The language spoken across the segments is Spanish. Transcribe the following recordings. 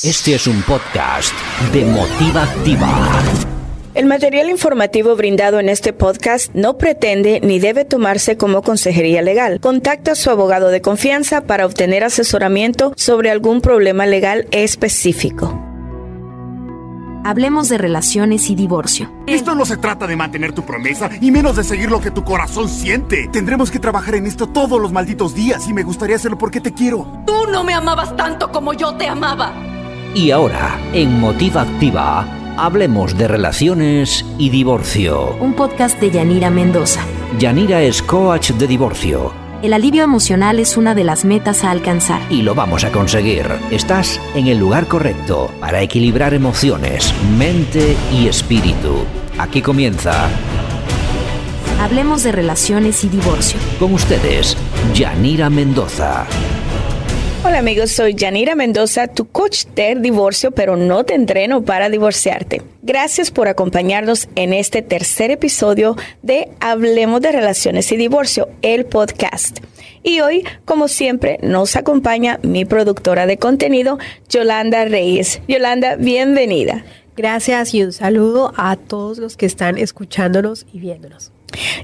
Este es un podcast de Motiva Activa. El material informativo brindado en este podcast no pretende ni debe tomarse como consejería legal. Contacta a su abogado de confianza para obtener asesoramiento sobre algún problema legal específico. Hablemos de relaciones y divorcio. Esto no se trata de mantener tu promesa y menos de seguir lo que tu corazón siente. Tendremos que trabajar en esto todos los malditos días y me gustaría hacerlo porque te quiero. Tú no me amabas tanto como yo te amaba. Y ahora, en Motiva Activa, hablemos de relaciones y divorcio. Un podcast de Yanira Mendoza. Yanira es coach de divorcio. El alivio emocional es una de las metas a alcanzar. Y lo vamos a conseguir. Estás en el lugar correcto para equilibrar emociones, mente y espíritu. Aquí comienza. Hablemos de relaciones y divorcio. Con ustedes, Yanira Mendoza. Hola amigos, soy Yanira Mendoza, tu coach de divorcio, pero no te entreno para divorciarte. Gracias por acompañarnos en este tercer episodio de Hablemos de Relaciones y Divorcio, el podcast. Y hoy, como siempre, nos acompaña mi productora de contenido, Yolanda Reyes. Yolanda, bienvenida. Gracias y un saludo a todos los que están escuchándonos y viéndonos.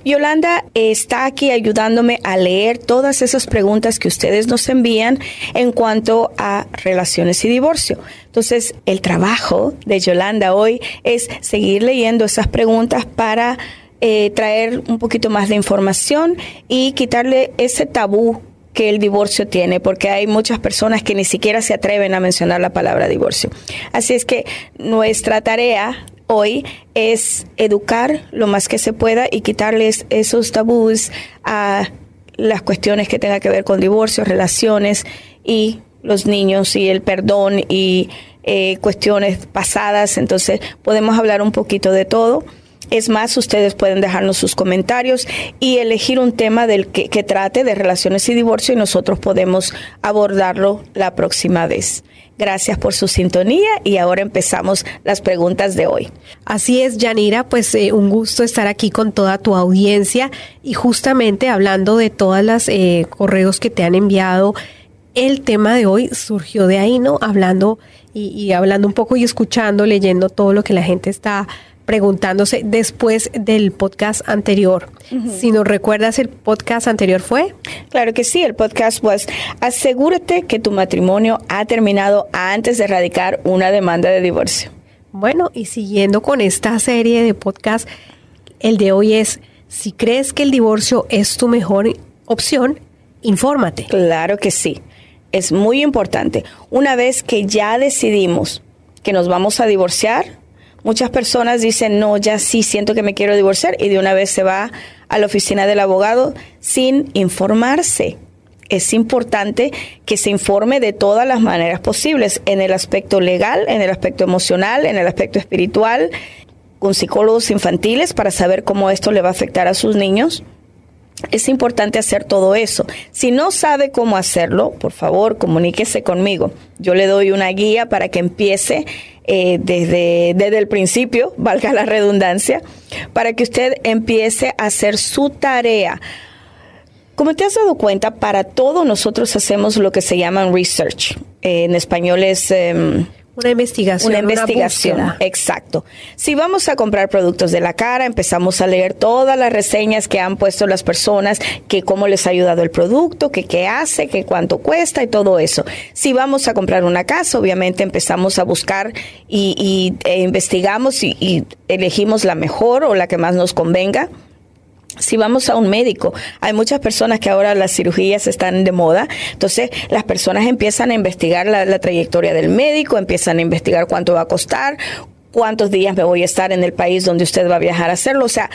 Yolanda está aquí ayudándome a leer todas esas preguntas que ustedes nos envían en cuanto a relaciones y divorcio. Entonces, el trabajo de Yolanda hoy es seguir leyendo esas preguntas para traer un poquito más de información y quitarle ese tabú que el divorcio tiene, porque hay muchas personas que ni siquiera se atreven a mencionar la palabra divorcio. Así es que nuestra tarea hoy es educar lo más que se pueda y quitarles esos tabús a las cuestiones que tengan que ver con divorcio, relaciones y los niños y el perdón y cuestiones pasadas. Entonces podemos hablar un poquito de todo. Es más, ustedes pueden dejarnos sus comentarios y elegir un tema del que trate de relaciones y divorcio y nosotros podemos abordarlo la próxima vez. Gracias por su sintonía y ahora empezamos las preguntas de hoy. Así es, Yanira, pues un gusto estar aquí con toda tu audiencia y justamente hablando de todas las correos que te han enviado. El tema de hoy surgió de ahí, ¿no? Hablando y hablando un poco y escuchando, leyendo todo lo que la gente está preguntándose después del podcast anterior. Uh-huh. Si nos recuerdas, el podcast anterior fue... Claro que sí, el podcast was asegúrate que tu matrimonio ha terminado antes de radicar una demanda de divorcio. Bueno, y siguiendo con esta serie de podcast, el de hoy es, si crees que el divorcio es tu mejor opción, infórmate. Claro que sí, es muy importante. Una vez que ya decidimos que nos vamos a divorciar, muchas personas dicen, no, ya sí siento que me quiero divorciar y de una vez se va a la oficina del abogado sin informarse. Es importante que se informe de todas las maneras posibles, en el aspecto legal, en el aspecto emocional, en el aspecto espiritual, con psicólogos infantiles para saber cómo esto le va a afectar a sus niños. Es importante hacer todo eso. Si no sabe cómo hacerlo, por favor, comuníquese conmigo. Yo le doy una guía para que empiece desde el principio, valga la redundancia, para que usted empiece a hacer su tarea. Como te has dado cuenta, para todo nosotros hacemos lo que se llama research. En español es... Una investigación. Una investigación, exacto. Si vamos a comprar productos de la cara, empezamos a leer todas las reseñas que han puesto las personas, que cómo les ha ayudado el producto, que qué hace, que cuánto cuesta y todo eso. Si vamos a comprar una casa, obviamente empezamos a buscar y investigamos y elegimos la mejor o la que más nos convenga. Si vamos a un médico, hay muchas personas que ahora las cirugías están de moda, entonces las personas empiezan a investigar la trayectoria del médico, empiezan a investigar cuánto va a costar, cuántos días me voy a estar en el país donde usted va a viajar a hacerlo, o sea,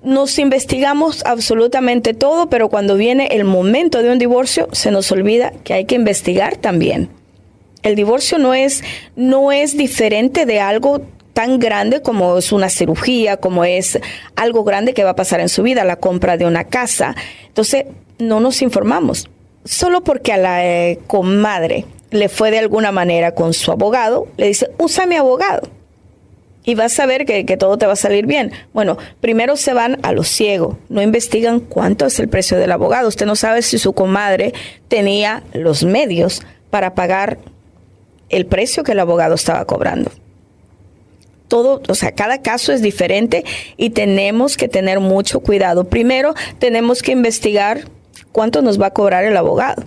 nos investigamos absolutamente todo, pero cuando viene el momento de un divorcio se nos olvida que hay que investigar también. El divorcio no es diferente de algo tan grande como es una cirugía, como es algo grande que va a pasar en su vida, la compra de una casa. Entonces, no nos informamos. Solo porque a la comadre le fue de alguna manera con su abogado, le dice, usa mi abogado y vas a ver que todo te va a salir bien. Bueno, primero se van a lo ciego, no investigan cuánto es el precio del abogado. Usted no sabe si su comadre tenía los medios para pagar el precio que el abogado estaba cobrando. Todo, o sea, cada caso es diferente y tenemos que tener mucho cuidado. Primero, tenemos que investigar cuánto nos va a cobrar el abogado.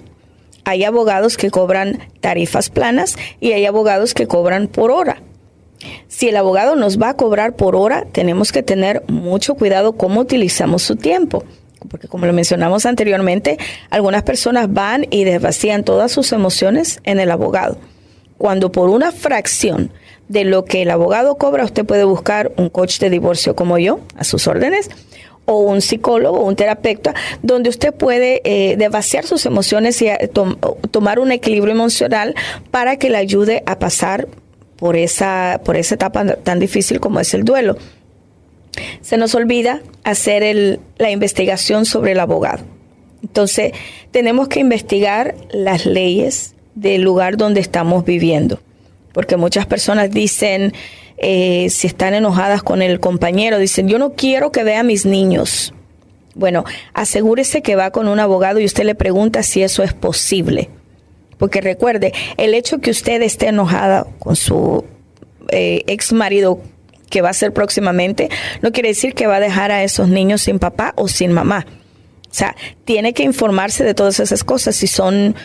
Hay abogados que cobran tarifas planas y hay abogados que cobran por hora. Si el abogado nos va a cobrar por hora, tenemos que tener mucho cuidado cómo utilizamos su tiempo. Porque como lo mencionamos anteriormente, algunas personas van y desvacían todas sus emociones en el abogado. Cuando por una fracción de lo que el abogado cobra, usted puede buscar un coach de divorcio como yo, a sus órdenes, o un psicólogo, un terapeuta, donde usted puede desvaciar sus emociones y tomar un equilibrio emocional para que le ayude a pasar por esa etapa tan difícil como es el duelo. Se nos olvida hacer la investigación sobre el abogado. Entonces, tenemos que investigar las leyes del lugar donde estamos viviendo. Porque muchas personas dicen, si están enojadas con el compañero, dicen, yo no quiero que vea a mis niños. Bueno, asegúrese que va con un abogado y usted le pregunta si eso es posible. Porque recuerde, el hecho que usted esté enojada con su ex marido, que va a ser próximamente, no quiere decir que va a dejar a esos niños sin papá o sin mamá. O sea, tiene que informarse de todas esas cosas, si son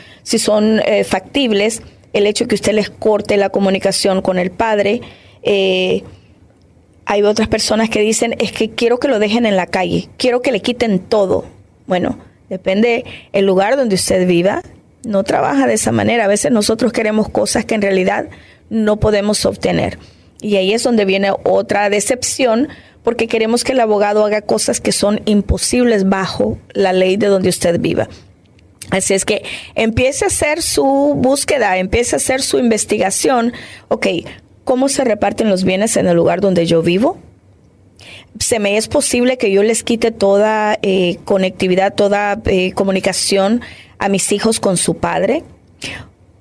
factibles. El hecho que usted les corte la comunicación con el padre. Hay otras personas que dicen, es que quiero que lo dejen en la calle, quiero que le quiten todo. Bueno, depende el lugar donde usted viva, no trabaja de esa manera. A veces nosotros queremos cosas que en realidad no podemos obtener. Y ahí es donde viene otra decepción, porque queremos que el abogado haga cosas que son imposibles bajo la ley de donde usted viva. Así es que empiece a hacer su búsqueda, empiece a hacer su investigación. Ok, ¿cómo se reparten los bienes en el lugar donde yo vivo? ¿Se me es posible que yo les quite toda conectividad, toda comunicación a mis hijos con su padre?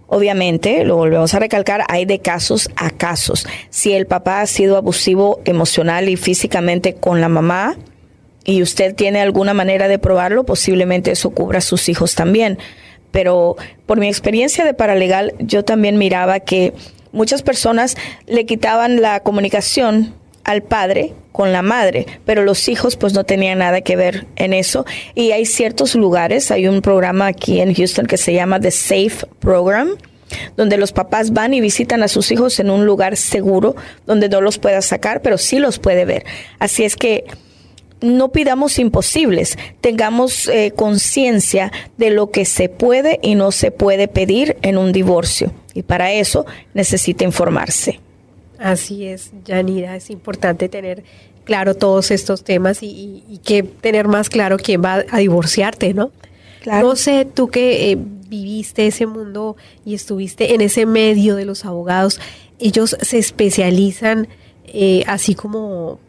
Obviamente, lo volvemos a recalcar, hay de casos a casos. Si el papá ha sido abusivo emocional y físicamente con la mamá, y usted tiene alguna manera de probarlo, posiblemente eso cubra a sus hijos también. Pero por mi experiencia de paralegal, yo también miraba que muchas personas le quitaban la comunicación al padre con la madre, pero los hijos pues no tenían nada que ver en eso. Y hay ciertos lugares, hay un programa aquí en Houston que se llama The Safe Program, donde los papás van y visitan a sus hijos en un lugar seguro, donde no los pueda sacar, pero sí los puede ver. Así es que no pidamos imposibles, tengamos conciencia de lo que se puede y no se puede pedir en un divorcio. Y para eso necesita informarse. Así es, Yanira, es importante tener claro todos estos temas y que tener más claro quién va a divorciarte, ¿no? Claro. No sé, tú que viviste ese mundo y estuviste en ese medio de los abogados, ellos se especializan así como,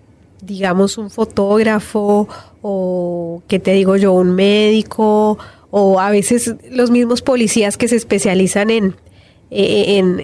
digamos, un fotógrafo o, ¿qué te digo yo?, un médico, o a veces los mismos policías que se especializan en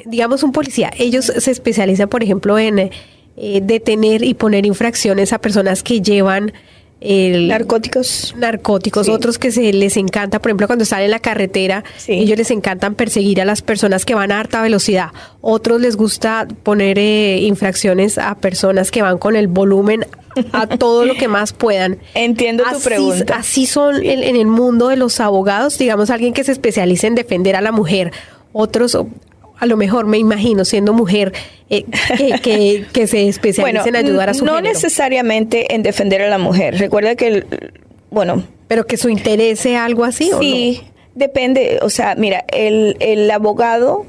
digamos, un policía. Ellos se especializan, por ejemplo, en detener y poner infracciones a personas que llevan narcóticos, sí. Otros que les encanta, por ejemplo, cuando salen en la carretera, sí, ellos les encantan perseguir a las personas que van a alta velocidad. Otros les gusta poner infracciones a personas que van con el volumen a todo lo que más puedan. Entiendo tu pregunta. Así son en el mundo de los abogados, digamos, alguien que se especializa en defender a la mujer. Otros, a lo mejor me imagino, siendo mujer, que se especializa en ayudar a su género. No necesariamente en defender a la mujer. Recuerda que, pero que su interés sea algo así, ¿o no? Sí, depende. O sea, mira, el abogado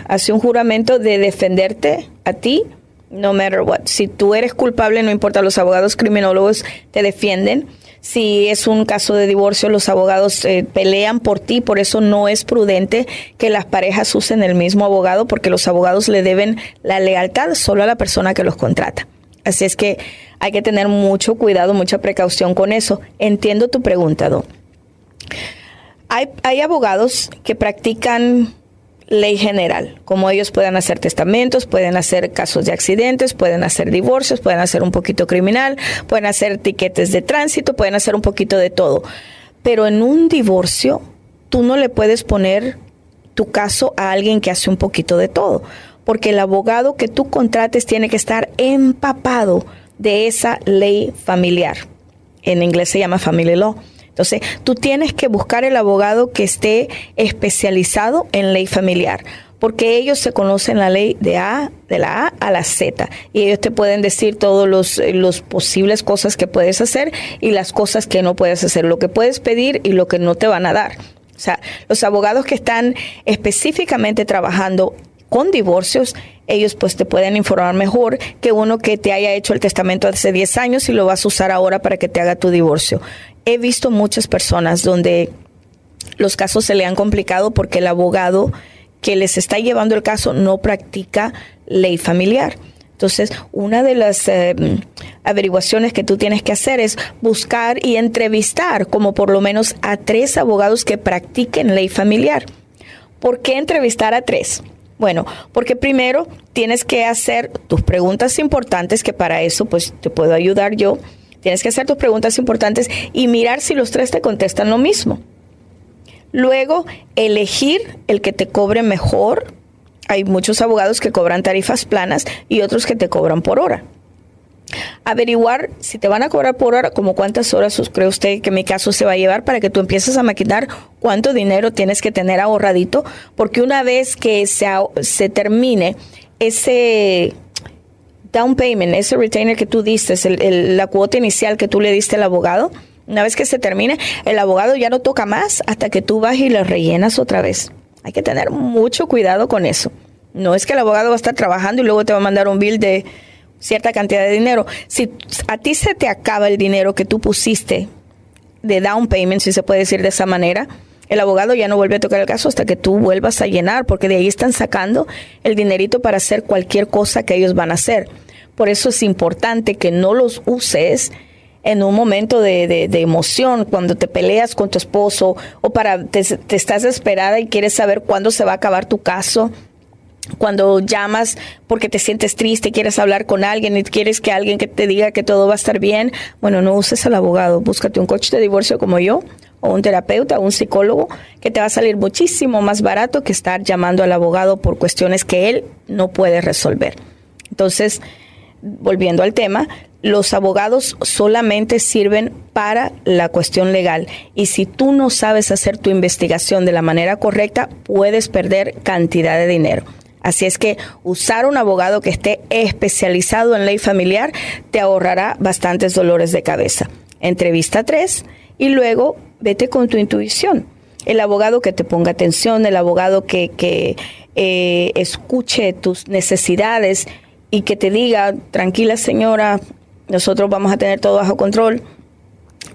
hace un juramento de defenderte a ti, no matter what. Si tú eres culpable, no importa, los abogados criminólogos te defienden. Si es un caso de divorcio, los abogados pelean por ti, por eso no es prudente que las parejas usen el mismo abogado, porque los abogados le deben la lealtad solo a la persona que los contrata. Así es que hay que tener mucho cuidado, mucha precaución con eso. Entiendo tu pregunta, Don. Hay abogados que practican ley general, como ellos pueden hacer testamentos, pueden hacer casos de accidentes, pueden hacer divorcios, pueden hacer un poquito criminal, pueden hacer tiquetes de tránsito, pueden hacer un poquito de todo. Pero en un divorcio, tú no le puedes poner tu caso a alguien que hace un poquito de todo, porque el abogado que tú contrates tiene que estar empapado de esa ley familiar. En inglés se llama family law. Entonces, tú tienes que buscar el abogado que esté especializado en ley familiar, porque ellos se conocen la ley de la A a la Z, y ellos te pueden decir todos los posibles cosas que puedes hacer y las cosas que no puedes hacer, lo que puedes pedir y lo que no te van a dar. O sea, los abogados que están específicamente trabajando con divorcios, ellos pues te pueden informar mejor que uno que te haya hecho el testamento hace 10 años y lo vas a usar ahora para que te haga tu divorcio. He visto muchas personas donde los casos se le han complicado porque el abogado que les está llevando el caso no practica ley familiar. Entonces, una de las averiguaciones que tú tienes que hacer es buscar y entrevistar como por lo menos a 3 abogados que practiquen ley familiar. ¿Por qué entrevistar a 3? Bueno, porque primero tienes que hacer tus preguntas importantes, que para eso pues te puedo ayudar yo. Tienes que hacer tus preguntas importantes y mirar si los 3 te contestan lo mismo. Luego, elegir el que te cobre mejor. Hay muchos abogados que cobran tarifas planas y otros que te cobran por hora. Averiguar si te van a cobrar por hora, como cuántas horas cree usted que en mi caso se va a llevar, para que tú empieces a maquinar cuánto dinero tienes que tener ahorradito, porque una vez que se termine ese down payment, ese retainer que tú diste, la cuota inicial que tú le diste al abogado, una vez que se termine, el abogado ya no toca más hasta que tú vas y le rellenas otra vez. Hay que tener mucho cuidado con eso. No es que el abogado va a estar trabajando y luego te va a mandar un bill de cierta cantidad de dinero. Si a ti se te acaba el dinero que tú pusiste de down payment, si se puede decir de esa manera, el abogado ya no vuelve a tocar el caso hasta que tú vuelvas a llenar, porque de ahí están sacando el dinerito para hacer cualquier cosa que ellos van a hacer. Por eso es importante que no los uses en un momento de emoción, cuando te peleas con tu esposo o te estás desesperada y quieres saber cuándo se va a acabar tu caso. Cuando llamas porque te sientes triste y quieres hablar con alguien y quieres que alguien que te diga que todo va a estar bien, bueno, no uses al abogado. Búscate un coach de divorcio como yo, o un terapeuta, o un psicólogo, que te va a salir muchísimo más barato que estar llamando al abogado por cuestiones que él no puede resolver. Entonces, volviendo al tema, los abogados solamente sirven para la cuestión legal, y si tú no sabes hacer tu investigación de la manera correcta, puedes perder cantidad de dinero. Así es que usar un abogado que esté especializado en ley familiar te ahorrará bastantes dolores de cabeza. Entrevista 3 y luego vete con tu intuición. El abogado que te ponga atención, el abogado que escuche tus necesidades y que te diga, tranquila señora, nosotros vamos a tener todo bajo control.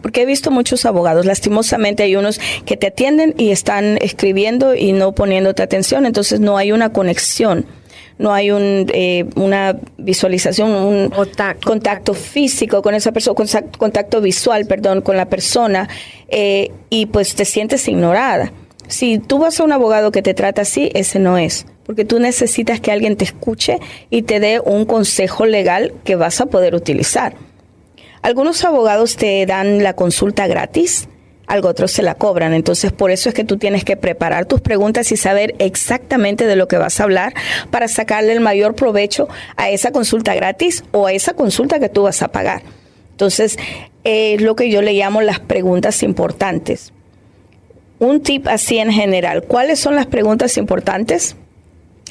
Porque he visto muchos abogados, lastimosamente hay unos que te atienden y están escribiendo y no poniéndote atención, entonces no hay una conexión, no hay una visualización, un contacto físico con esa persona, contacto visual, con la persona, y pues te sientes ignorada. Si tú vas a un abogado que te trata así, ese no es, porque tú necesitas que alguien te escuche y te dé un consejo legal que vas a poder utilizar. Algunos abogados te dan la consulta gratis, otros se la cobran. Entonces, por eso es que tú tienes que preparar tus preguntas y saber exactamente de lo que vas a hablar para sacarle el mayor provecho a esa consulta gratis o a esa consulta que tú vas a pagar. Entonces, es lo que yo le llamo las preguntas importantes. Un tip así en general. ¿Cuáles son las preguntas importantes?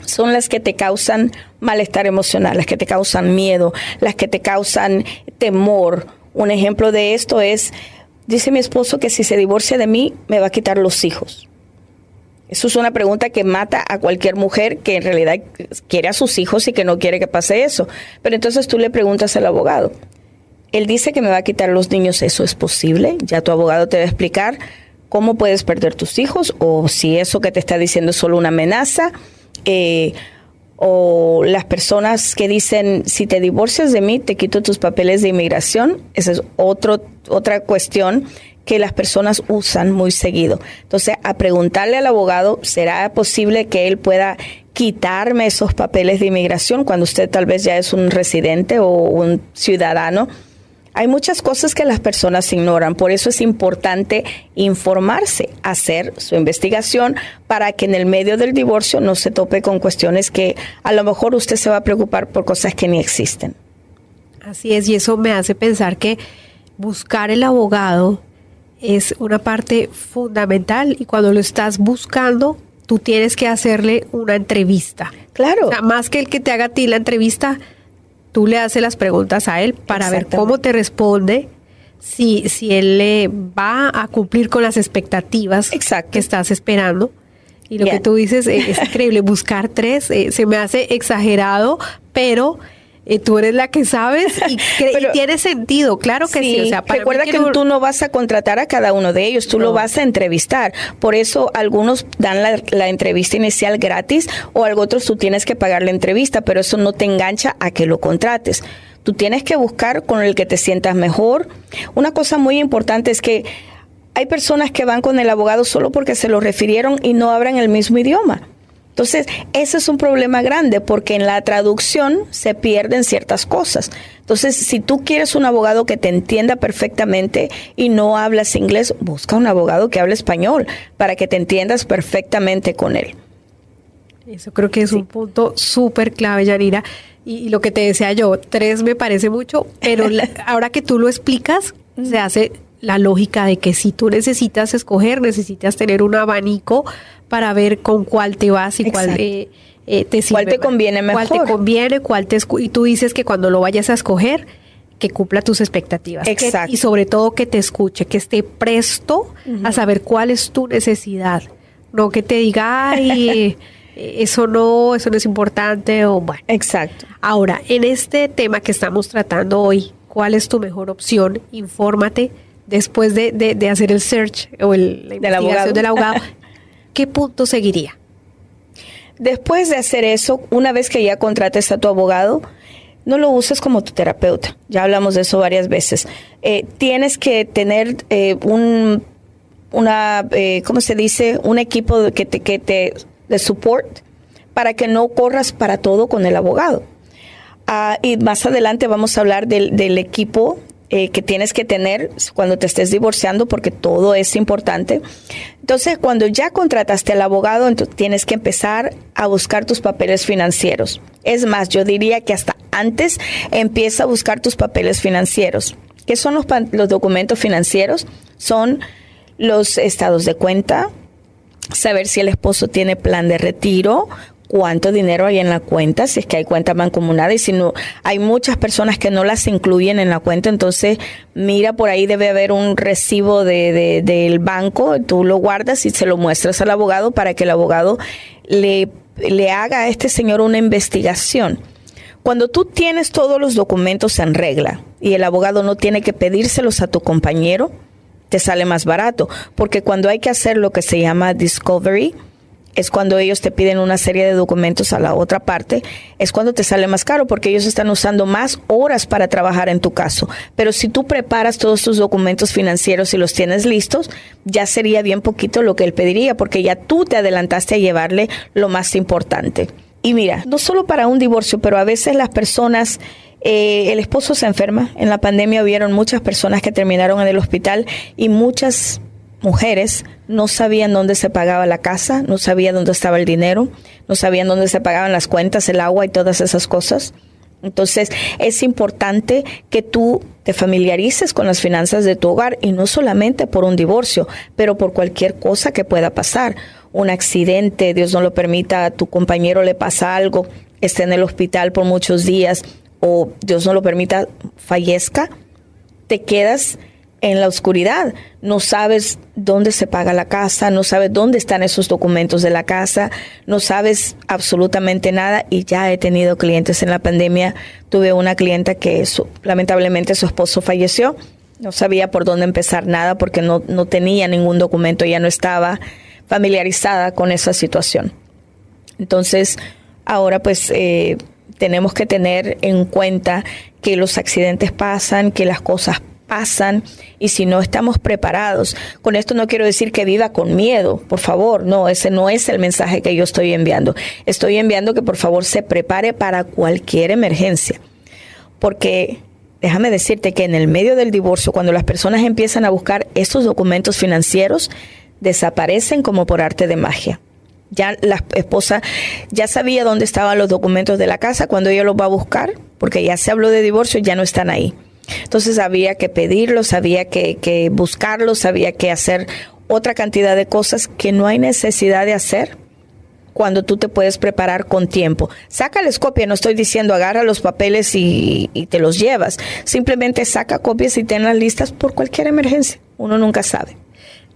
Son las que te causan malestar emocional, las que te causan miedo, las que te causan temor. Un ejemplo de esto es, dice mi esposo que si se divorcia de mí, me va a quitar los hijos. Eso es una pregunta que mata a cualquier mujer que en realidad quiere a sus hijos y que no quiere que pase eso. Pero entonces tú le preguntas al abogado. Él dice que me va a quitar los niños, ¿eso es posible? Ya tu abogado te va a explicar cómo puedes perder tus hijos, o si eso que te está diciendo es solo una amenaza. O las personas que dicen, si te divorcias de mí, te quito tus papeles de inmigración. Esa es otra cuestión que las personas usan muy seguido. Entonces, a preguntarle al abogado, ¿será posible que él pueda quitarme esos papeles de inmigración cuando usted tal vez ya es un residente o un ciudadano Hay muchas cosas que las personas ignoran, por eso es importante informarse, hacer su investigación para que en el medio del divorcio no se tope con cuestiones que a lo mejor usted se va a preocupar por cosas que ni existen. Así es, y eso me hace pensar que buscar el abogado es una parte fundamental, y cuando lo estás buscando, tú tienes que hacerle una entrevista. Claro. O sea, más que el que te haga a ti la entrevista, tú le haces las preguntas a él para ver cómo te responde, si él le va a cumplir con las expectativas que estás esperando. Y lo que tú dices es increíble, buscar 3, se me hace exagerado, pero tú eres la que sabes y tiene sentido, claro que sí. O sea, recuerda que tú no vas a contratar a cada uno de ellos, tú lo vas a entrevistar. Por eso algunos dan la entrevista inicial gratis, o a otros tú tienes que pagar la entrevista, pero eso no te engancha a que lo contrates. Tú tienes que buscar con el que te sientas mejor. Una cosa muy importante es que hay personas que van con el abogado solo porque se lo refirieron y no hablan el mismo idioma. Entonces, ese es un problema grande, porque en la traducción se pierden ciertas cosas. Entonces, si tú quieres un abogado que te entienda perfectamente y no hablas inglés, busca un abogado que hable español para que te entiendas perfectamente con él. Eso creo que es un punto súper clave, Yanira. Y lo que te decía yo, 3 me parece mucho, pero ahora que tú lo explicas, se hace la lógica de que si tú necesitas escoger, necesitas tener un abanico para ver con cuál te vas y cuál te sirve. ¿Cuál te conviene mejor? Cuál te conviene, y tú dices que cuando lo vayas a escoger, que cumpla tus expectativas. Exacto. Y sobre todo que te escuche, que esté presto a saber cuál es tu necesidad. No que te diga, ay, eso no es importante, o bueno. Exacto. Ahora, en este tema que estamos tratando hoy, ¿cuál es tu mejor opción? Infórmate. Después de hacer el search o la investigación del abogado, ¿qué punto seguiría? Después de hacer eso, una vez que ya contrates a tu abogado, no lo uses como tu terapeuta. Ya hablamos de eso varias veces. Tienes que tener ¿cómo se dice? Un equipo de support para que no corras para todo con el abogado. Y más adelante vamos a hablar del equipo que tienes que tener cuando te estés divorciando, porque todo es importante. Entonces, cuando ya contrataste al abogado, entonces tienes que empezar a buscar tus papeles financieros. Es más, yo diría que hasta antes empieza a buscar tus papeles financieros. ¿Qué son los documentos financieros? Son los estados de cuenta, saber si el esposo tiene plan de retiro, cuánto dinero hay en la cuenta, si es que hay cuenta mancomunada, y si no, hay muchas personas que no las incluyen en la cuenta. Entonces mira, por ahí debe haber un recibo del banco, tú lo guardas y se lo muestras al abogado para que el abogado le haga a este señor una investigación. Cuando tú tienes todos los documentos en regla y el abogado no tiene que pedírselos a tu compañero, te sale más barato, porque cuando hay que hacer lo que se llama discovery, es cuando ellos te piden una serie de documentos a la otra parte, es cuando te sale más caro, porque ellos están usando más horas para trabajar en tu caso. Pero si tú preparas todos tus documentos financieros y los tienes listos, ya sería bien poquito lo que él pediría, porque ya tú te adelantaste a llevarle lo más importante. Y mira, no solo para un divorcio, pero a veces las personas, el esposo se enferma. En la pandemia hubieron muchas personas que terminaron en el hospital, y muchas mujeres no sabían dónde se pagaba la casa, no sabían dónde estaba el dinero, no sabían dónde se pagaban las cuentas, el agua y todas esas cosas. Entonces, es importante que tú te familiarices con las finanzas de tu hogar, y no solamente por un divorcio, pero por cualquier cosa que pueda pasar. Un accidente, Dios no lo permita, a tu compañero le pasa algo, esté en el hospital por muchos días, o Dios no lo permita, fallezca, te quedas en la oscuridad. No sabes dónde se paga la casa, no sabes dónde están esos documentos de la casa, no sabes absolutamente nada. Y ya he tenido clientes en la pandemia. Tuve una clienta que lamentablemente su esposo falleció. No sabía por dónde empezar nada, porque no tenía ningún documento, ya no estaba familiarizada con esa situación. Entonces, ahora pues tenemos que tener en cuenta que los accidentes pasan, que las cosas pasan, y si no estamos preparados, con esto no quiero decir que viva con miedo, por favor, no, ese no es el mensaje que yo estoy enviando. Estoy enviando que por favor se prepare para cualquier emergencia, porque déjame decirte que en el medio del divorcio, cuando las personas empiezan a buscar estos documentos financieros, desaparecen como por arte de magia. Ya la esposa ya sabía dónde estaban los documentos de la casa. Cuando ella los va a buscar, porque ya se habló de divorcio, ya no están ahí. Entonces había que pedirlos, había que buscarlos, había que hacer otra cantidad de cosas que no hay necesidad de hacer cuando tú te puedes preparar con tiempo. Sácales copia, no estoy diciendo agarra los papeles y te los llevas. Simplemente saca copias y tenlas listas por cualquier emergencia. Uno nunca sabe.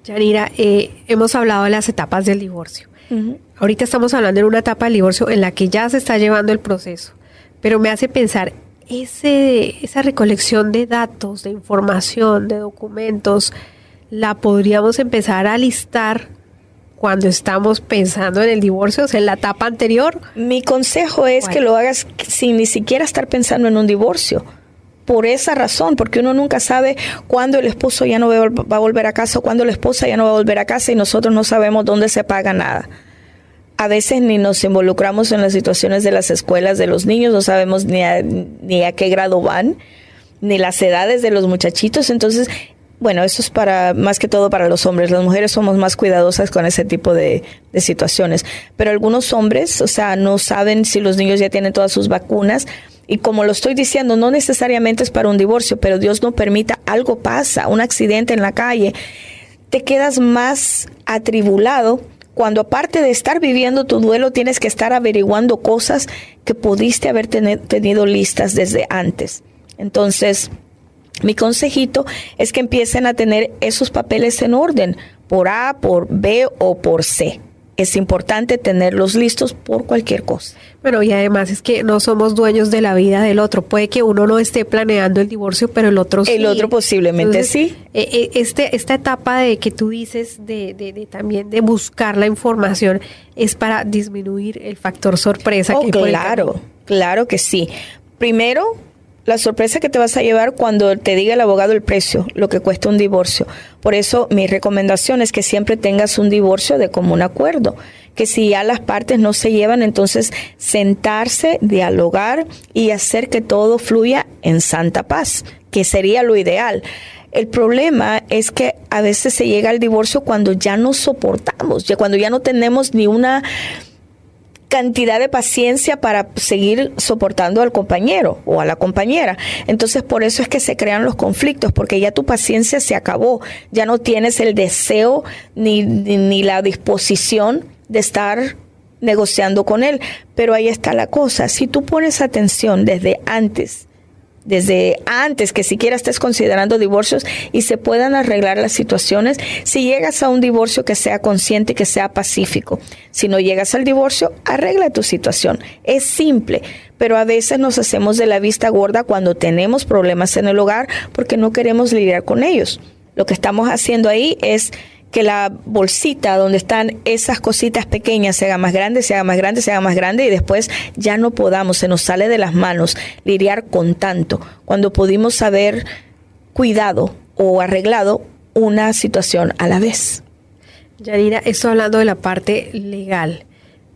Yanira, hemos hablado de las etapas del divorcio. Uh-huh. Ahorita estamos hablando de una etapa del divorcio en la que ya se está llevando el proceso, pero me hace pensar, esa recolección de datos, de información, de documentos, la podríamos empezar a listar cuando estamos pensando en el divorcio, o sea, en la etapa anterior. Mi consejo es que lo hagas sin ni siquiera estar pensando en un divorcio. Por esa razón, porque uno nunca sabe cuándo el esposo ya no va a volver a casa o cuándo la esposa ya no va a volver a casa y nosotros no sabemos dónde se paga nada. A veces ni nos involucramos en las situaciones de las escuelas de los niños, no sabemos ni a qué grado van, ni las edades de los muchachitos. Entonces, bueno, eso es más que todo para los hombres. Las mujeres somos más cuidadosas con ese tipo de situaciones. Pero algunos hombres, o sea, no saben si los niños ya tienen todas sus vacunas. Y como lo estoy diciendo, no necesariamente es para un divorcio, pero Dios no permita, algo pasa, un accidente en la calle, te quedas más atribulado cuando aparte de estar viviendo tu duelo, tienes que estar averiguando cosas que pudiste haber tenido listas desde antes. Entonces, mi consejito es que empiecen a tener esos papeles en orden, por A, por B o por C. Es importante tenerlos listos por cualquier cosa. Bueno, y además es que no somos dueños de la vida del otro. Puede que uno no esté planeando el divorcio, pero el otro sí. El otro posiblemente. Entonces, sí. Esta etapa de que tú dices de también de buscar la información es para disminuir el factor sorpresa. Claro que sí. Primero, la sorpresa que te vas a llevar cuando te diga el abogado el precio, lo que cuesta un divorcio. Por eso mi recomendación es que siempre tengas un divorcio de común acuerdo, que si ya las partes no se llevan, entonces sentarse, dialogar y hacer que todo fluya en santa paz, que sería lo ideal. El problema es que a veces se llega al divorcio cuando ya no soportamos, cuando ya no tenemos ni una cantidad de paciencia para seguir soportando al compañero o a la compañera. Entonces, por eso es que se crean los conflictos, porque ya tu paciencia se acabó, ya no tienes el deseo ni la disposición de estar negociando con él. Pero ahí está la cosa, si tú pones atención desde antes que siquiera estés considerando divorcios y se puedan arreglar las situaciones, si llegas a un divorcio que sea consciente y que sea pacífico. Si no llegas al divorcio, arregla tu situación. Es simple, pero a veces nos hacemos de la vista gorda cuando tenemos problemas en el hogar porque no queremos lidiar con ellos. Lo que estamos haciendo ahí es que la bolsita donde están esas cositas pequeñas se haga más grande, se haga más grande, se haga más grande y después ya no podamos, se nos sale de las manos lidiar con tanto, cuando pudimos haber cuidado o arreglado una situación a la vez. Yanira, estoy hablando de la parte legal.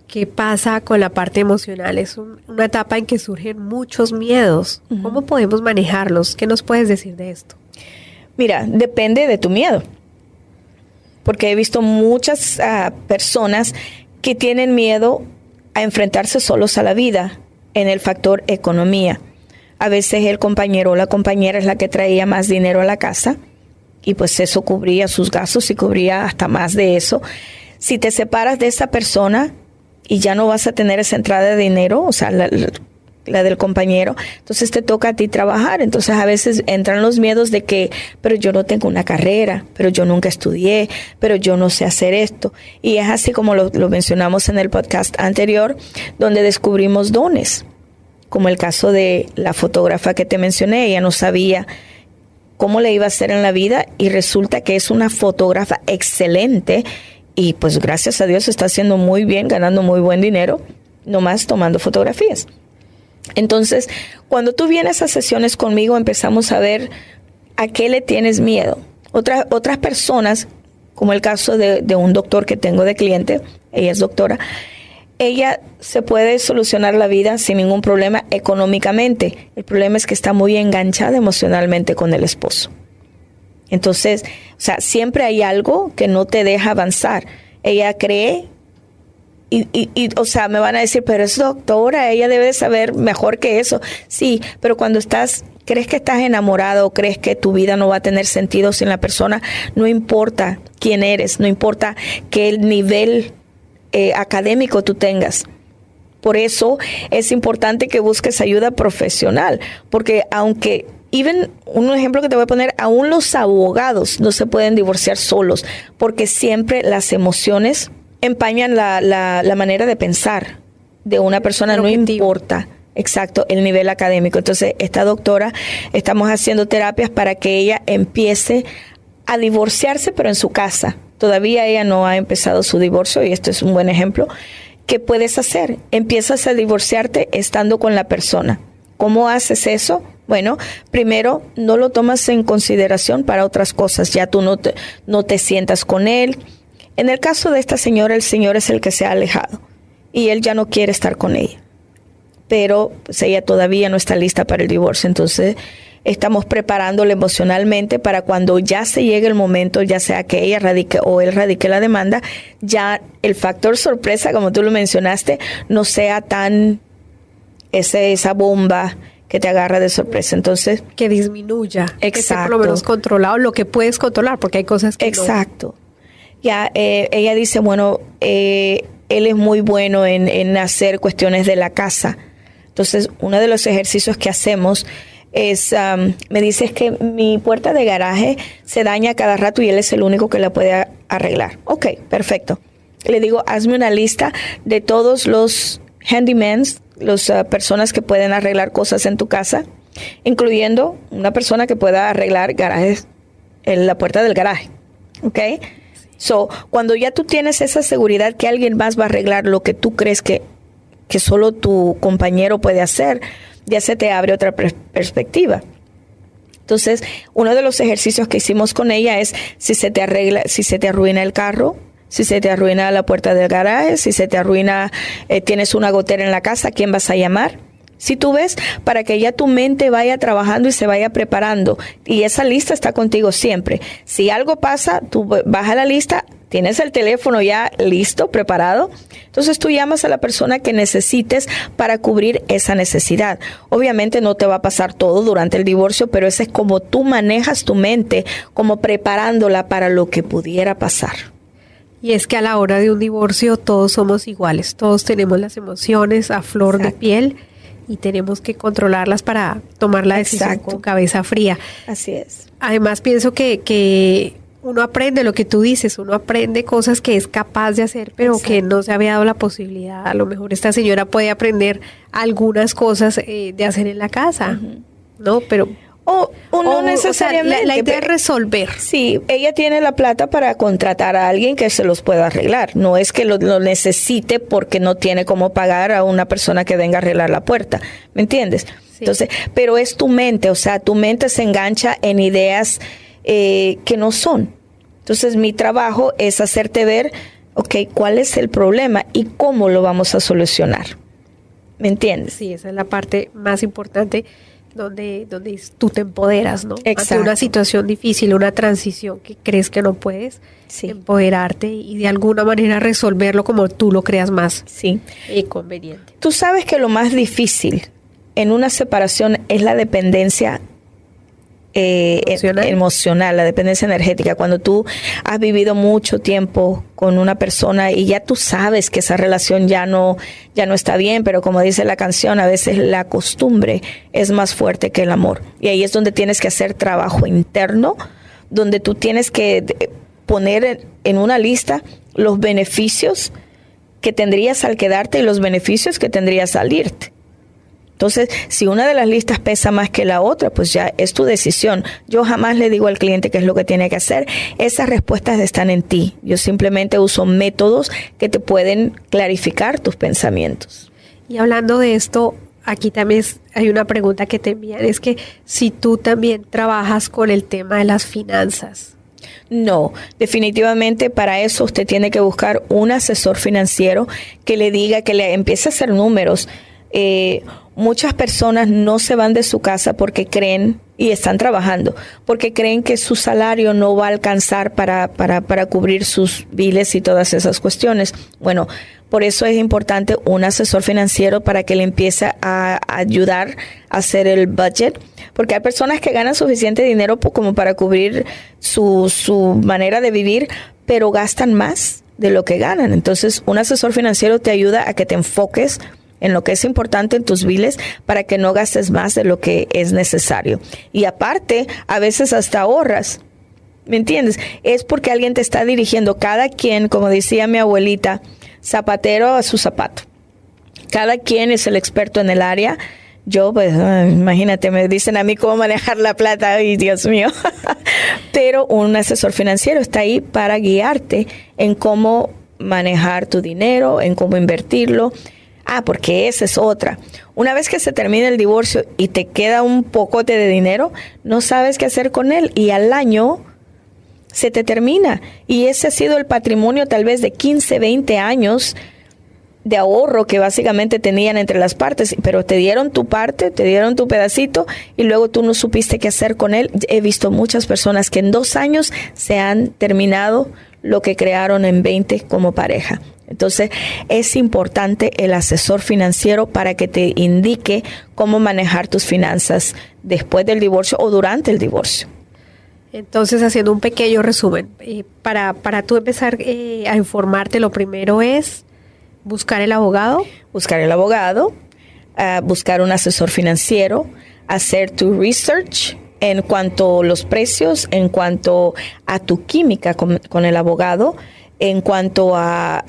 ¿Qué pasa con la parte emocional? Es una etapa en que surgen muchos miedos. Uh-huh. ¿Cómo podemos manejarlos? ¿Qué nos puedes decir de esto? Mira, depende de tu miedo. Porque he visto muchas personas que tienen miedo a enfrentarse solos a la vida en el factor economía. A veces el compañero o la compañera es la que traía más dinero a la casa y pues eso cubría sus gastos y cubría hasta más de eso. Si te separas de esa persona y ya no vas a tener esa entrada de dinero, o sea, la del compañero, entonces te toca a ti trabajar. Entonces a veces entran los miedos de que, pero yo no tengo una carrera, pero yo nunca estudié, pero yo no sé hacer esto. Y es así como lo mencionamos en el podcast anterior, donde descubrimos dones, como el caso de la fotógrafa que te mencioné. Ella no sabía cómo le iba a hacer en la vida y resulta que es una fotógrafa excelente y pues gracias a Dios está haciendo muy bien, ganando muy buen dinero, nomás tomando fotografías. Entonces, cuando tú vienes a sesiones conmigo, empezamos a ver a qué le tienes miedo. Otras personas, como el caso de un doctor que tengo de cliente, ella es doctora, ella se puede solucionar la vida sin ningún problema económicamente. El problema es que está muy enganchada emocionalmente con el esposo. Entonces, o sea, siempre hay algo que no te deja avanzar. Ella cree o sea, me van a decir, pero es doctora, ella debe de saber mejor que eso. Sí, pero cuando crees que estás enamorado o crees que tu vida no va a tener sentido sin la persona, no importa quién eres, no importa qué nivel académico tú tengas. Por eso es importante que busques ayuda profesional, porque aunque, un ejemplo que te voy a poner, aún los abogados no se pueden divorciar solos, porque siempre las emociones empañan la manera de pensar de una persona, no importa. Exacto, el nivel académico. Entonces, esta doctora, estamos haciendo terapias para que ella empiece a divorciarse, pero en su casa. Todavía ella no ha empezado su divorcio y esto es un buen ejemplo. ¿Qué puedes hacer? Empiezas a divorciarte estando con la persona. ¿Cómo haces eso? Bueno, primero, no lo tomas en consideración para otras cosas. Ya tú no te sientas con él. En el caso de esta señora, el señor es el que se ha alejado y él ya no quiere estar con ella. Pero pues, ella todavía no está lista para el divorcio. Entonces, estamos preparándola emocionalmente para cuando ya se llegue el momento, ya sea que ella radique o él radique la demanda, ya el factor sorpresa, como tú lo mencionaste, no sea tan esa bomba que te agarra de sorpresa. Entonces, que disminuya. Exacto. Que esté por lo menos controlado lo que puedes controlar, porque hay cosas que exacto. Ya, ella dice, bueno, él es muy bueno en hacer cuestiones de la casa. Entonces, uno de los ejercicios que hacemos es, me dice, es que mi puerta de garaje se daña cada rato y él es el único que la puede arreglar. Ok, perfecto. Le digo, hazme una lista de todos los handymans, las personas que pueden arreglar cosas en tu casa, incluyendo una persona que pueda arreglar garajes, la puerta del garaje. Ok. So, cuando ya tú tienes esa seguridad que alguien más va a arreglar lo que tú crees que solo tu compañero puede hacer, ya se te abre otra perspectiva. Entonces, uno de los ejercicios que hicimos con ella es si se te arruina el carro, si se te arruina la puerta del garaje, si se te arruina, tienes una gotera en la casa, ¿a quién vas a llamar? Si tú ves, para que ya tu mente vaya trabajando y se vaya preparando. Y esa lista está contigo siempre. Si algo pasa, tú vas a la lista, tienes el teléfono ya listo, preparado. Entonces tú llamas a la persona que necesites para cubrir esa necesidad. Obviamente no te va a pasar todo durante el divorcio, pero ese es como tú manejas tu mente, como preparándola para lo que pudiera pasar. Y es que a la hora de un divorcio todos somos iguales. Todos tenemos las emociones a flor de piel. Y tenemos que controlarlas para tomar la decisión con cabeza fría. Así es. Además, pienso que uno aprende lo que tú dices, uno aprende cosas que es capaz de hacer, pero que no se había dado la posibilidad. A lo mejor esta señora puede aprender algunas cosas de hacer en la casa, ¿no? Pero... O no necesariamente. O sea, la idea es resolver. Sí, ella tiene la plata para contratar a alguien que se los pueda arreglar. No es que lo necesite porque no tiene cómo pagar a una persona que venga a arreglar la puerta. ¿Me entiendes? Sí. Entonces, pero es tu mente, o sea, tu mente se engancha en ideas que no son. Entonces, mi trabajo es hacerte ver, ok, cuál es el problema y cómo lo vamos a solucionar. ¿Me entiendes? Sí, esa es la parte más importante. Donde tú te empoderas, ¿no? Exacto. Ante una situación difícil, una transición que crees que no puedes, empoderarte y de alguna manera resolverlo como tú lo creas más conveniente. Tú sabes que lo más difícil en una separación es la dependencia emocional, la dependencia energética. Cuando tú has vivido mucho tiempo con una persona y ya tú sabes que esa relación ya no está bien, pero como dice la canción, a veces la costumbre es más fuerte que el amor. Y ahí es donde tienes que hacer trabajo interno, donde tú tienes que poner en una lista los beneficios que tendrías al quedarte y los beneficios que tendrías al irte. Entonces, si una de las listas pesa más que la otra, pues ya es tu decisión. Yo jamás le digo al cliente qué es lo que tiene que hacer. Esas respuestas están en ti. Yo simplemente uso métodos que te pueden clarificar tus pensamientos. Y hablando de esto, aquí también hay una pregunta que te envían. Es que si tú también trabajas con el tema de las finanzas. No, definitivamente para eso usted tiene que buscar un asesor financiero que le diga, que le empiece a hacer números. Muchas personas no se van de su casa porque creen, y están trabajando, porque creen que su salario no va a alcanzar para cubrir sus biles y todas esas cuestiones. Bueno, por eso es importante un asesor financiero para que le empiece a ayudar a hacer el budget, porque hay personas que ganan suficiente dinero como para cubrir su manera de vivir, pero gastan más de lo que ganan. Entonces, un asesor financiero te ayuda a que te enfoques en lo que es importante en tus biles para que no gastes más de lo que es necesario. Y aparte, a veces hasta ahorras. ¿Me entiendes? Es porque alguien te está dirigiendo. Cada quien, como decía mi abuelita, zapatero a su zapato. Cada quien es el experto en el área. Yo, pues, imagínate, me dicen a mí cómo manejar la plata. Ay, Dios mío. Pero un asesor financiero está ahí para guiarte en cómo manejar tu dinero, en cómo invertirlo. Porque esa es otra. Una vez que se termina el divorcio y te queda un pocote de dinero, no sabes qué hacer con él y al año se te termina. Y ese ha sido el patrimonio tal vez de 15, 20 años de ahorro que básicamente tenían entre las partes, pero te dieron tu parte, te dieron tu pedacito y luego tú no supiste qué hacer con él. He visto muchas personas que en 2 años se han terminado lo que crearon en 20 como pareja. Entonces, es importante el asesor financiero para que te indique cómo manejar tus finanzas después del divorcio o durante el divorcio. Entonces, haciendo un pequeño resumen, para tú empezar a informarte, lo primero es buscar el abogado. Buscar el abogado, Buscar un asesor financiero, hacer tu research en cuanto a los precios, en cuanto a tu química con el abogado, en cuanto a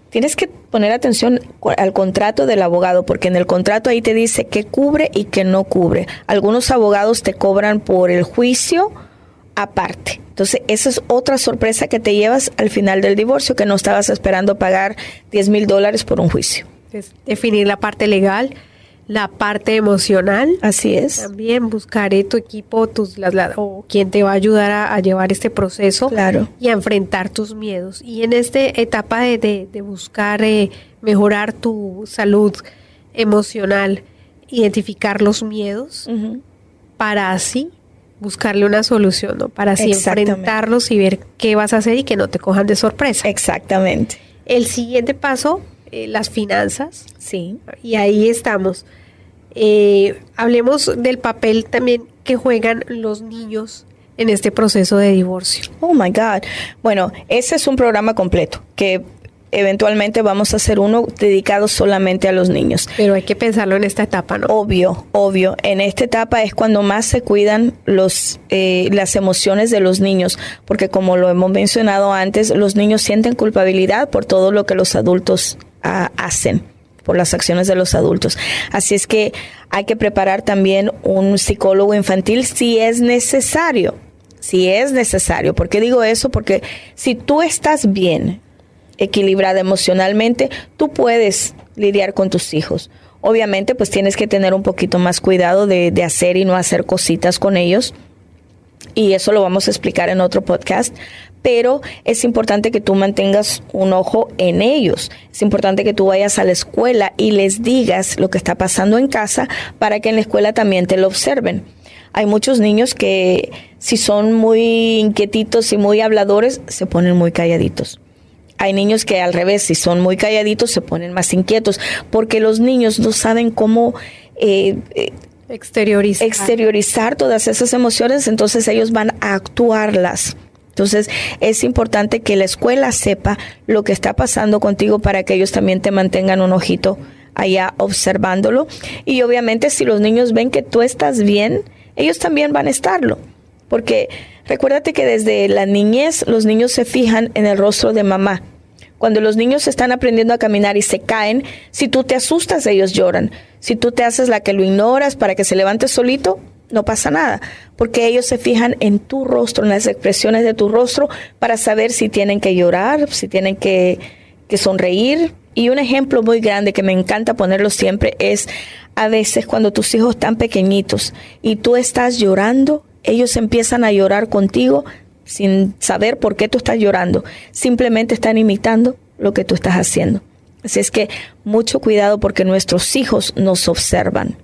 tienes que poner atención al contrato del abogado, porque en el contrato ahí te dice qué cubre y qué no cubre. Algunos abogados te cobran por el juicio aparte. Entonces, esa es otra sorpresa que te llevas al final del divorcio, que no estabas esperando pagar $10,000 por un juicio. Es definir la parte legal, la parte emocional. Así es. También buscar tu equipo, o quien te va a ayudar a llevar este proceso. Claro. Y a enfrentar tus miedos. Y en esta etapa de buscar mejorar tu salud emocional, identificar los miedos, para así buscarle una solución, ¿no? Para así enfrentarlos y ver qué vas a hacer y que no te cojan de sorpresa. Exactamente. El siguiente paso, las finanzas. Sí. Y ahí estamos. Hablemos del papel también que juegan los niños en este proceso de divorcio. Oh my God. Bueno, ese es un programa completo que eventualmente vamos a hacer uno dedicado solamente a los niños. Pero hay que pensarlo en esta etapa, ¿no? Obvio. En esta etapa es cuando más se cuidan las emociones de los niños, porque como lo hemos mencionado antes, los niños sienten culpabilidad por todo lo que los adultos hacen, por las acciones de los adultos. Así es que hay que preparar también un psicólogo infantil si es necesario. ¿Por qué digo eso? Porque si tú estás bien equilibrada emocionalmente, tú puedes lidiar con tus hijos. Obviamente, pues tienes que tener un poquito más cuidado de hacer y no hacer cositas con ellos. Y eso lo vamos a explicar en otro podcast. Pero es importante que tú mantengas un ojo en ellos. Es importante que tú vayas a la escuela y les digas lo que está pasando en casa para que en la escuela también te lo observen. Hay muchos niños que si son muy inquietitos y muy habladores, se ponen muy calladitos. Hay niños que al revés, si son muy calladitos, se ponen más inquietos, porque los niños no saben cómo exteriorizar todas esas emociones, entonces ellos van a actuarlas. Entonces es importante que la escuela sepa lo que está pasando contigo para que ellos también te mantengan un ojito allá observándolo. Y obviamente si los niños ven que tú estás bien, ellos también van a estarlo. Porque recuérdate que desde la niñez los niños se fijan en el rostro de mamá. Cuando los niños están aprendiendo a caminar y se caen, si tú te asustas, ellos lloran. Si tú te haces la que lo ignoras para que se levante solito, no pasa nada. Porque ellos se fijan en tu rostro, en las expresiones de tu rostro, para saber si tienen que llorar, si tienen que sonreír. Y un ejemplo muy grande que me encanta ponerlo siempre es a veces cuando tus hijos están pequeñitos y tú estás llorando ellos empiezan a llorar contigo sin saber por qué tú estás llorando. Simplemente están imitando lo que tú estás haciendo. Así es que mucho cuidado porque nuestros hijos nos observan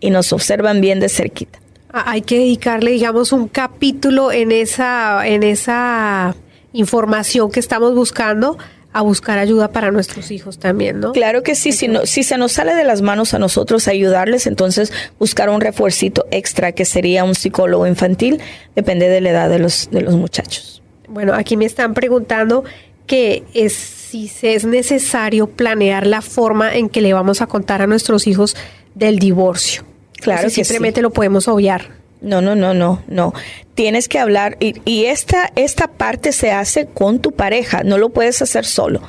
y nos observan bien de cerquita. Hay que dedicarle, digamos, un capítulo en esa información que estamos buscando, a buscar ayuda para nuestros hijos también, ¿no? Claro que sí, si se nos sale de las manos a nosotros ayudarles, entonces buscar un refuercito extra que sería un psicólogo infantil, depende de la edad de los muchachos. Bueno, aquí me están preguntando que si es necesario planear la forma en que le vamos a contar a nuestros hijos del divorcio. Claro que simplemente sí. Lo podemos obviar. No. Tienes que hablar y esta parte se hace con tu pareja, no lo puedes hacer solo.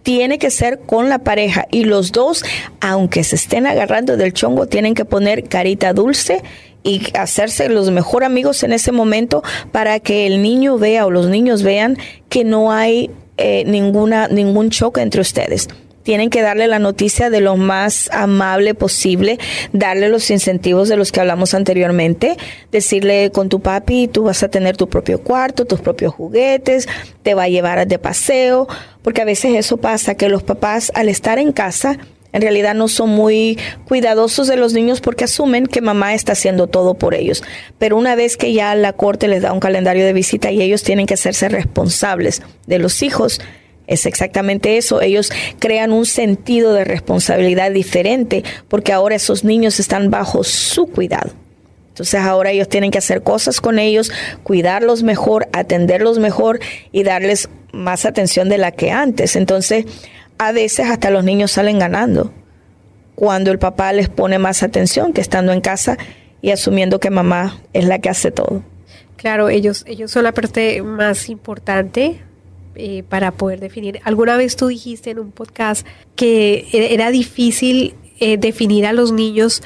Tiene que ser con la pareja y los dos, aunque se estén agarrando del chongo, tienen que poner carita dulce y hacerse los mejor amigos en ese momento para que el niño vea o los niños vean que no hay ningún choque entre ustedes. Tienen que darle la noticia de lo más amable posible, darle los incentivos de los que hablamos anteriormente, decirle con tu papi tú vas a tener tu propio cuarto, tus propios juguetes, te va a llevar de paseo, porque a veces eso pasa, que los papás al estar en casa en realidad no son muy cuidadosos de los niños porque asumen que mamá está haciendo todo por ellos. Pero una vez que ya la corte les da un calendario de visita y ellos tienen que hacerse responsables de los hijos, es exactamente eso. Ellos crean un sentido de responsabilidad diferente porque ahora esos niños están bajo su cuidado. Entonces ahora ellos tienen que hacer cosas con ellos, cuidarlos mejor, atenderlos mejor y darles más atención de la que antes. Entonces a veces hasta los niños salen ganando cuando el papá les pone más atención que estando en casa y asumiendo que mamá es la que hace todo. Claro, ellos son la parte más importante para poder definir. Alguna vez tú dijiste en un podcast que era difícil definir a los niños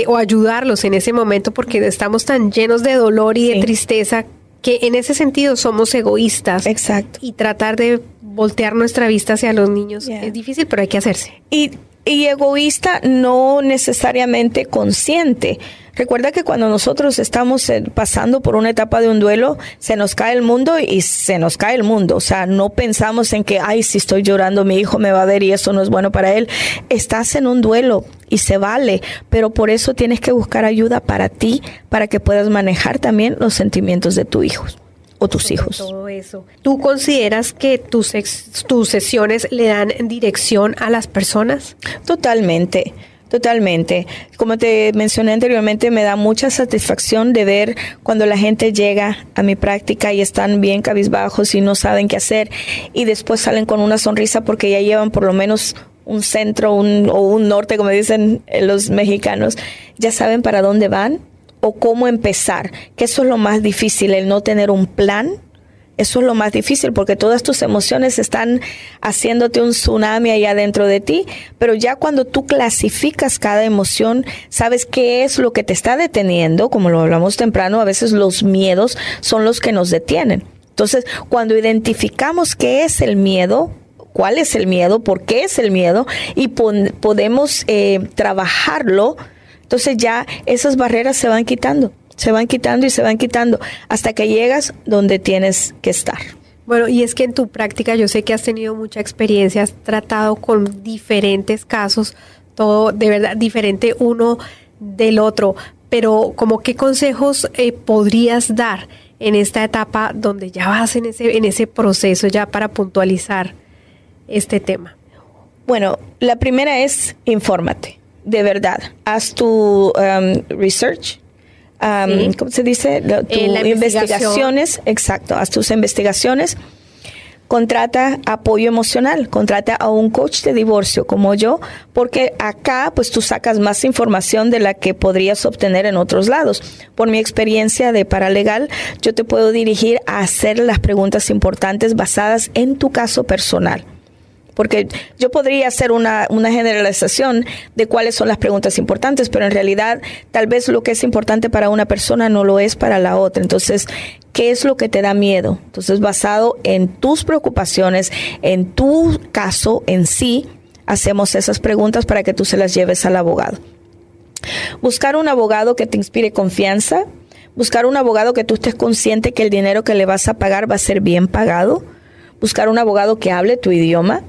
o ayudarlos en ese momento porque estamos tan llenos de dolor y de tristeza que en ese sentido somos egoístas. Exacto. Y tratar de voltear nuestra vista hacia los niños es difícil, pero hay que hacerse. Y egoísta no necesariamente consciente. Recuerda que cuando nosotros estamos pasando por una etapa de un duelo, se nos cae el mundo y se nos cae el mundo. O sea, no pensamos en que, si estoy llorando, mi hijo me va a ver y eso no es bueno para él. Estás en un duelo y se vale, pero por eso tienes que buscar ayuda para ti, para que puedas manejar también los sentimientos de tu hijo o tus hijos. Todo eso. ¿Tú consideras que tus sesiones le dan dirección a las personas? Totalmente. Como te mencioné anteriormente, me da mucha satisfacción de ver cuando la gente llega a mi práctica y están bien cabizbajos y no saben qué hacer y después salen con una sonrisa porque ya llevan por lo menos un centro o un norte, como dicen los mexicanos. Ya saben para dónde van o cómo empezar, que eso es lo más difícil, el no tener un plan. Eso es lo más difícil porque todas tus emociones están haciéndote un tsunami allá dentro de ti, pero ya cuando tú clasificas cada emoción, sabes qué es lo que te está deteniendo, como lo hablamos temprano, a veces los miedos son los que nos detienen. Entonces, cuando identificamos qué es el miedo, cuál es el miedo, por qué es el miedo y podemos trabajarlo, entonces ya esas barreras se van quitando hasta que llegas donde tienes que estar. Bueno, y es que en tu práctica yo sé que has tenido mucha experiencia, has tratado con diferentes casos, todo de verdad diferente uno del otro, pero ¿como qué consejos podrías dar en esta etapa donde ya vas en ese proceso ya para puntualizar este tema? Bueno, la primera es infórmate, de verdad, haz tu research. ¿Cómo se dice? Investigaciones, exacto, haz tus investigaciones, contrata apoyo emocional, contrata a un coach de divorcio como yo, porque acá pues tú sacas más información de la que podrías obtener en otros lados. Por mi experiencia de paralegal, yo te puedo dirigir a hacer las preguntas importantes basadas en tu caso personal. Porque yo podría hacer una generalización de cuáles son las preguntas importantes, pero en realidad tal vez lo que es importante para una persona no lo es para la otra. Entonces, ¿qué es lo que te da miedo? Entonces, basado en tus preocupaciones, en tu caso en sí, hacemos esas preguntas para que tú se las lleves al abogado. Buscar un abogado que te inspire confianza. Buscar un abogado que tú estés consciente que el dinero que le vas a pagar va a ser bien pagado. Buscar un abogado que hable tu idioma.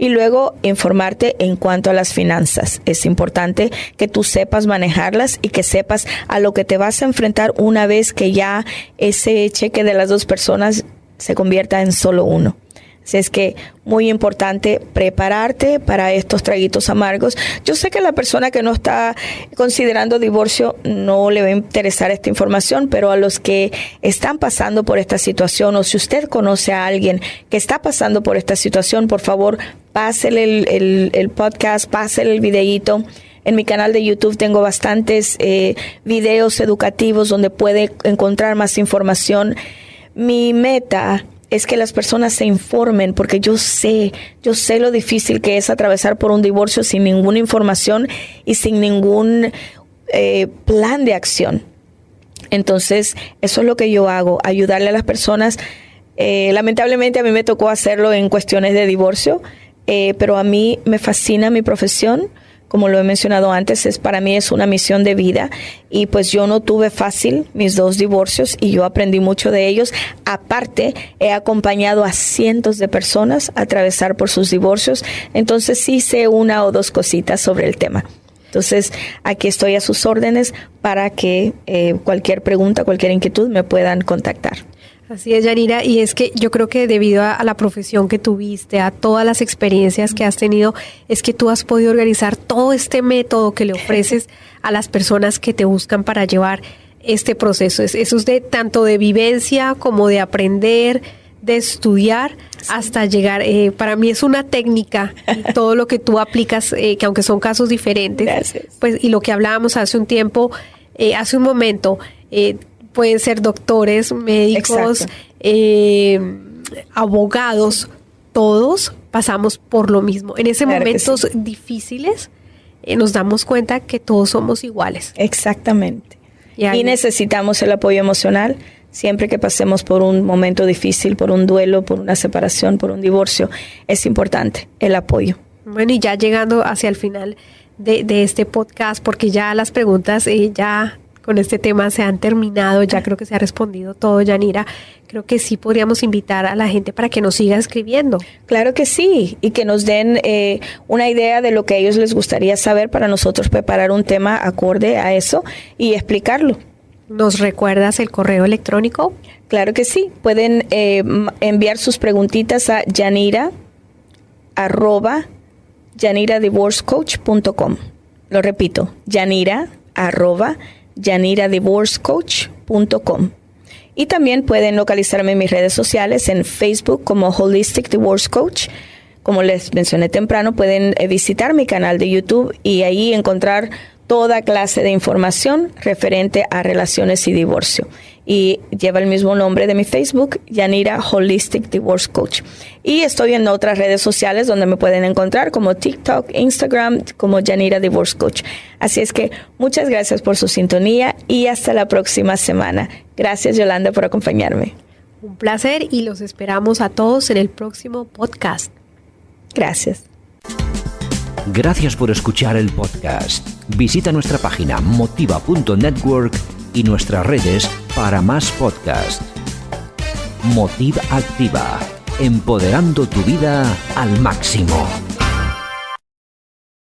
Y luego informarte en cuanto a las finanzas. Es importante que tú sepas manejarlas y que sepas a lo que te vas a enfrentar una vez que ya ese cheque de las 2 personas se convierta en solo uno. Así es que muy importante prepararte para estos traguitos amargos. Yo sé que la persona que no está considerando divorcio no le va a interesar esta información, pero a los que están pasando por esta situación, o si usted conoce a alguien que está pasando por esta situación, por favor, pásele el podcast, pásele el videíto. En mi canal de YouTube tengo bastantes videos educativos donde puede encontrar más información. Mi meta es que las personas se informen, porque yo sé lo difícil que es atravesar por un divorcio sin ninguna información y sin ningún plan de acción. Entonces, eso es lo que yo hago, ayudarle a las personas. Lamentablemente a mí me tocó hacerlo en cuestiones de divorcio, pero a mí me fascina mi profesión. Como lo he mencionado antes, para mí es una misión de vida, y pues yo no tuve fácil mis 2 divorcios y yo aprendí mucho de ellos. Aparte, he acompañado a cientos de personas a atravesar por sus divorcios, entonces sí sé 1 o 2 cositas sobre el tema. Entonces, aquí estoy a sus órdenes para que cualquier pregunta, cualquier inquietud me puedan contactar. Así es, Yanira, y es que yo creo que debido a la profesión que tuviste, a todas las experiencias que has tenido, es que tú has podido organizar todo este método que le ofreces a las personas que te buscan para llevar este proceso. Eso es de tanto de vivencia como de aprender, de estudiar, hasta llegar. Para mí es una técnica, y todo lo que tú aplicas, que aunque son casos diferentes, Gracias. pues, y lo que hablábamos hace un tiempo, hace un momento, pueden ser doctores, médicos, abogados, todos pasamos por lo mismo. En ese momentos difíciles nos damos cuenta que todos somos iguales. Exactamente. Y necesitamos el apoyo emocional siempre que pasemos por un momento difícil, por un duelo, por una separación, por un divorcio. Es importante el apoyo. Bueno, y ya llegando hacia el final de este podcast, porque ya las preguntas ya con este tema se han terminado, ya creo que se ha respondido todo, Yanira. Creo que sí podríamos invitar a la gente para que nos siga escribiendo. Claro que sí, y que nos den una idea de lo que a ellos les gustaría saber para nosotros preparar un tema acorde a eso y explicarlo. ¿Nos recuerdas el correo electrónico? Claro que sí, pueden enviar sus preguntitas a yanira@yaniradivorcecoach.com. Lo repito, yanira@yaniradivorcecoach.com. Y también pueden localizarme en mis redes sociales, en Facebook como Holistic Divorce Coach. Como les mencioné temprano, pueden visitar mi canal de YouTube y ahí encontrar toda clase de información referente a relaciones y divorcio. Y lleva el mismo nombre de mi Facebook, Yanira Holistic Divorce Coach. Y estoy en otras redes sociales donde me pueden encontrar como TikTok, Instagram, como Yanira Divorce Coach. Así es que muchas gracias por su sintonía y hasta la próxima semana. Gracias, Yolanda, por acompañarme. Un placer y los esperamos a todos en el próximo podcast. Gracias. Gracias por escuchar el podcast. Visita nuestra página motiva.network y nuestras redes para más podcasts. Motiva Activa, empoderando tu vida al máximo.